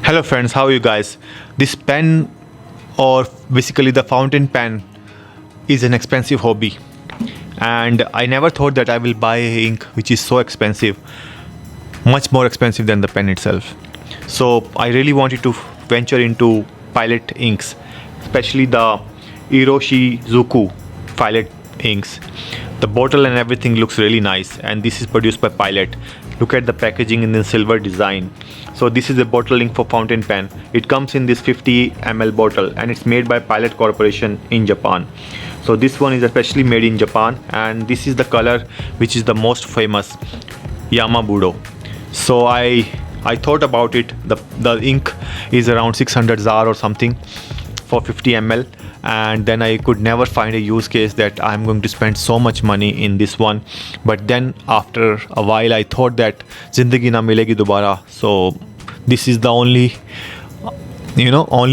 Hello friends, how are you guys? This pen, or basically the fountain pen, is an expensive hobby, and I never thought that I will buy ink which is so expensive, much more expensive than the pen itself. So I really wanted to venture into Pilot inks, especially the Iroshizuku Pilot inks. The bottle and everything looks really nice, and this is produced by Pilot. Look at the packaging in the silver design. So this is a bottle ink for fountain pen. It comes in this 50 ml bottle, and it's made by Pilot Corporation in Japan. So this one is especially made in Japan, and this is the color which is the most famous, Yama-Budo. So I thought about it. The ink is around 600 ZAR or something for 50 ml, and then I could never find a use case that I'm going to spend so much money in this one. But then after a while I thought that zindagi na milegi dobara, so this is the only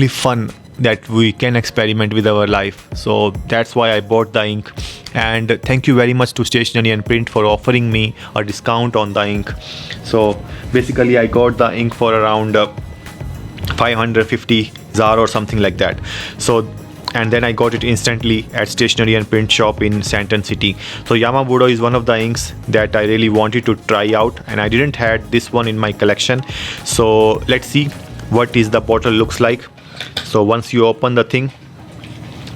fun that we can experiment with our life. So that's why I bought the ink, and thank you very much to Stationery and Print for offering me a discount on the ink. So basically I got the ink for around 550 ZAR or something like that. So, and then I got it instantly at Stationery and Print shop in Sandton city. So Yama-Budo is one of the inks that I really wanted to try out, and I didn't had this one in my collection. So let's see what is the bottle looks like. So once you open the thing,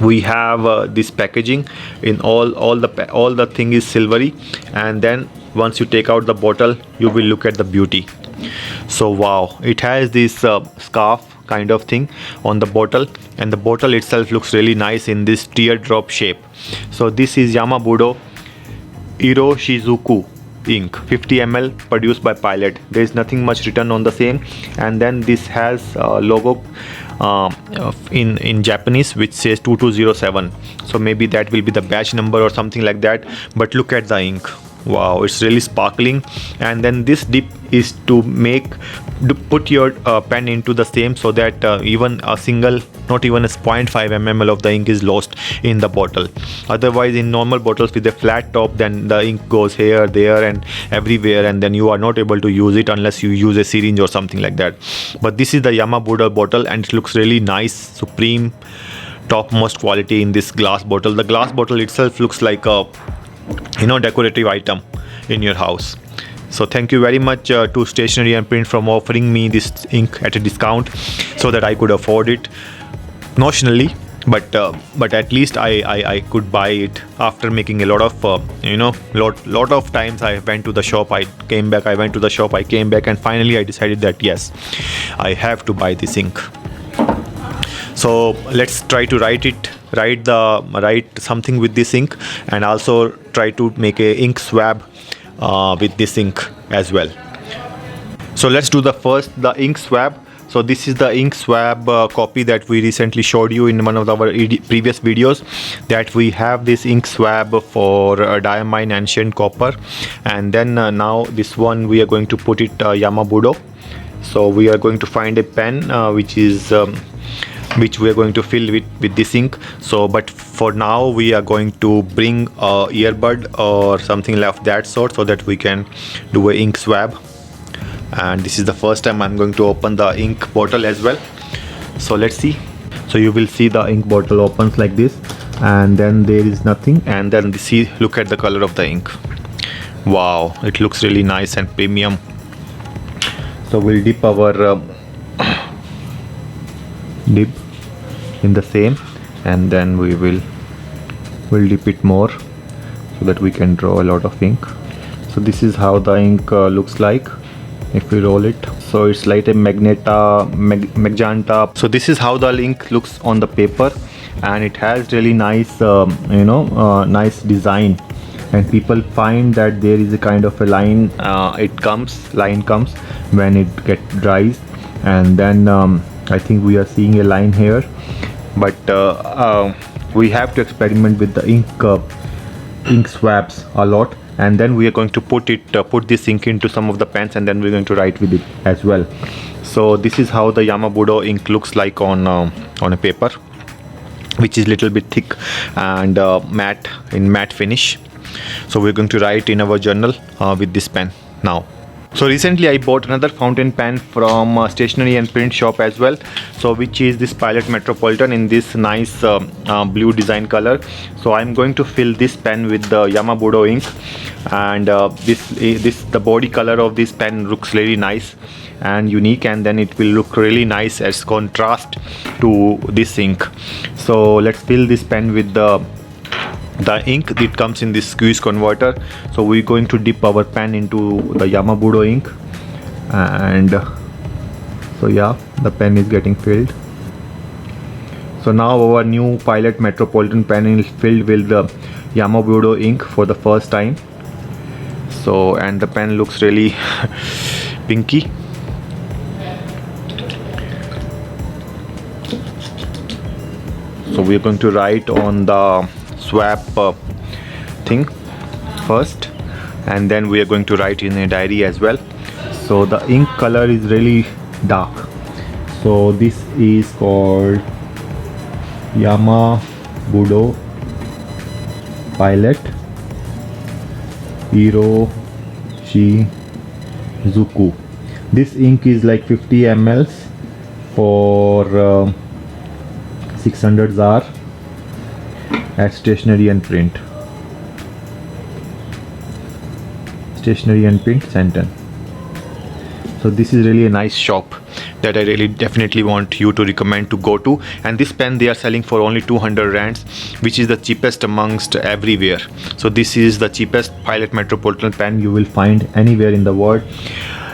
we have this packaging in all the thing is silvery, and then once you take out the bottle, you will look at the beauty. So wow, it has this scarf kind of thing on the bottle, and the bottle itself looks really nice in this teardrop shape. So this is Yama-Budo Iroshizuku ink, 50 ml, produced by Pilot. There is nothing much written on the same, and then this has a logo in Japanese which says 2207. So maybe that will be the batch number or something like that. But look at the ink. Wow, it's really sparkling. And then this dip is to put your pen into the same, so that even a single, not even a 0.5 ml of the ink is lost in the bottle. Otherwise, in normal bottles with a flat top, then the ink goes here, there and everywhere, and then you are not able to use it unless you use a syringe or something like that. But this is the Yama-Budo bottle, and it looks really nice, supreme, topmost quality in this glass bottle. The glass bottle itself looks like a decorative item in your house. So thank you very much to Stationery and Print for offering me this ink at a discount, so that I could afford it notionally, but at least I could buy it after making a lot of lot of times. I went to the shop, I came back, I went to the shop, I came back, and finally I decided that yes, I have to buy this ink. So let's try to write something with this ink, and also try to make a ink swab with this ink as well. So let's do the ink swab. So this is the ink swab copy that we recently showed you in one of our previous videos, that we have this ink swab for diamine ancient copper, and then now this one we are going to put it Yama-Budo. So we are going to find a pen which we are going to fill with this ink. So but for now we are going to bring a earbud or something of that sort, so that we can do a ink swab. And this is the first time I'm going to open the ink bottle as well. So let's see. So you will see the ink bottle opens like this, and then there is nothing, and then look at the color of the ink. Wow, it looks really nice and premium. So we'll dip our dip in the same, and then we'll dip it more, so that we can draw a lot of ink. So this is how the ink looks like if we roll it. So it's like a Magenta. So this is how the ink looks on the paper, and it has really nice nice design, and people find that there is a kind of a line comes when it dries, and then I think we are seeing a line here, but we have to experiment with the ink swabs a lot, and then we are going to put this ink into some of the pens, and then we're going to write with it as well. So this is how the Yama-Budo ink looks like on a paper, which is little bit thick and matte finish. So we're going to write in our journal with this pen now. So recently I bought another fountain pen from Stationery and Print shop as well, so which is this Pilot Metropolitan in this nice blue design color. So I'm going to fill this pen with the Yama-Budo ink, and the body color of this pen looks really nice and unique, and then it will look really nice as contrast to this ink. So let's fill this pen with the ink. It comes in this squeeze converter, so we're going to dip our pen into the Yama-Budo ink, and so yeah, the pen is getting filled. So now our new Pilot Metropolitan pen is filled with the Yama-Budo ink for the first time. So, and the pen looks really pinky. So we're going to write on the swap thing first, and then we are going to write in a diary as well. So the ink color is really dark, so this is called Yama-Budo Pilot Iroshizuku. This ink is like 50 ml for 600 ZAR at Stationery and Print. Stationery and Print, Sandton. So this is really a nice shop that I really definitely want you to recommend to go to. And this pen they are selling for only 200 rands, which is the cheapest amongst everywhere. So this is the cheapest Pilot Metropolitan pen you will find anywhere in the world,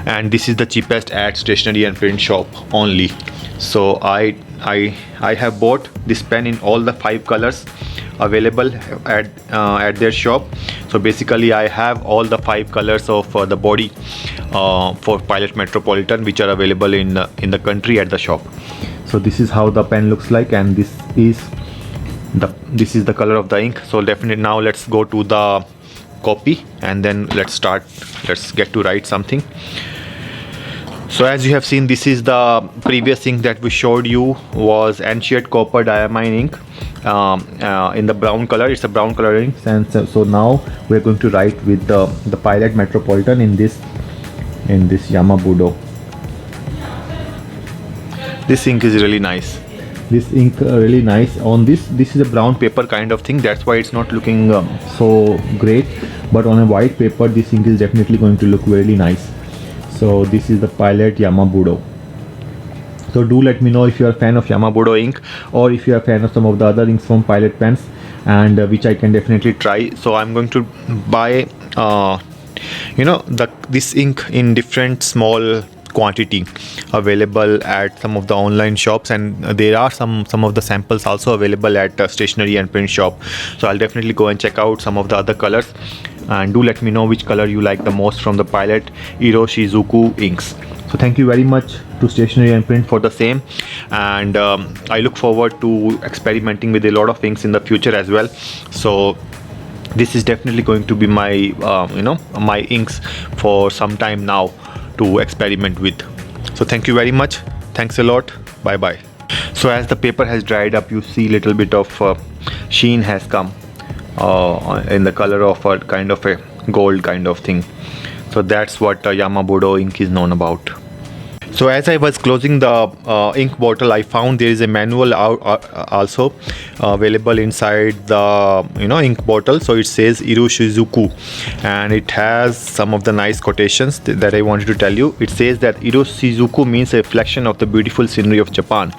and this is the cheapest at Stationery and Print shop only. So I have bought this pen in all the 5 colors available at their shop. So basically I have all the 5 colors of the body for Pilot Metropolitan, which are available in the country at the shop. So this is how the pen looks like, and this is the color of the ink. So definitely now let's go to the copy, and then let's get to write something. So as you have seen, this is the previous ink that we showed you, was ancient copper diamine ink in the brown color. It's a brown color ink, and so now we're going to write with the Pilot Metropolitan in this Yama-Budo. This ink is really nice. This ink really nice on this is a brown paper kind of thing, that's why it's not looking so great, but on a white paper this ink is definitely going to look really nice. So this is the Pilot Yama-Budo. So do let me know if you are a fan of Yama-Budo ink, or if you are a fan of some of the other inks from Pilot pens, and which I can definitely try. So I'm going to buy this ink in different small quantity available at some of the online shops, and there are some of the samples also available at Stationery and Print shop. So I'll definitely go and check out some of the other colors, and do let me know which color you like the most from the Pilot Iroshizuku inks. So thank you very much to Stationery and Print for the same, and I look forward to experimenting with a lot of inks in the future as well. So this is definitely going to be my my inks for some time now to experiment with. So thank you very much, thanks a lot, bye bye. So as the paper has dried up, you see little bit of sheen has come in the color of a kind of a gold kind of thing. So that's what Yama-Budo ink is known about. So as I was closing the ink bottle, I found there is a manual also available inside the ink bottle. So it says Iroshizuku, and it has some of the nice quotations that I wanted to tell you. It says that Iroshizuku means a reflection of the beautiful scenery of Japan.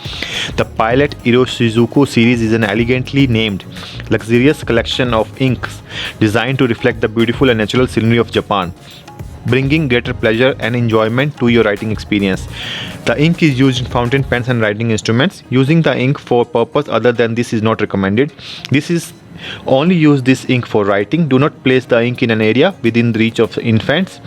The Pilot Iroshizuku series is an elegantly named, luxurious collection of inks designed to reflect the beautiful and natural scenery of Japan, bringing greater pleasure and enjoyment to your writing experience. The ink is used in fountain pens and writing instruments. Using the ink for purpose other than this is not recommended. This is only use this ink for writing. Do not place the ink in an area within the reach of infants.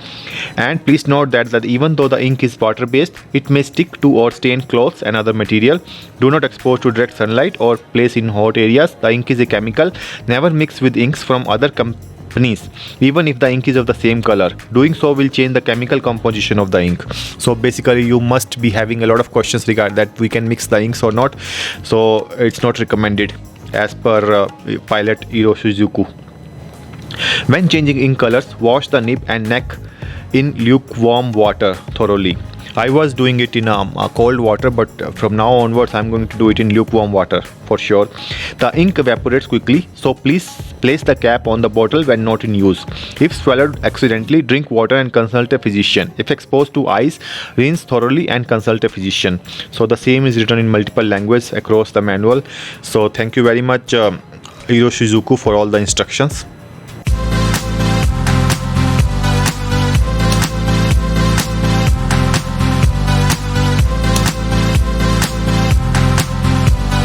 And please note that even though the ink is water based, it may stick to or stain clothes and other material. Do not expose to direct sunlight or place in hot areas. The ink is a chemical. Never mix with inks from other companies, even if the ink is of the same color. Doing so will change the chemical composition of the ink. So basically you must be having a lot of questions regarding that we can mix the inks or not. So it's not recommended as per Pilot Iroshizuku. When changing ink colors, wash the nib and neck in lukewarm water thoroughly. I was doing it in cold water, but from now onwards I'm going to do it in lukewarm water for sure. The ink evaporates quickly, so please place the cap on the bottle when not in use. If swallowed accidentally, drink water and consult a physician. If exposed to ice, rinse thoroughly and consult a physician. So the same is written in multiple languages across the manual. So thank you very much Iroshizuku for all the instructions.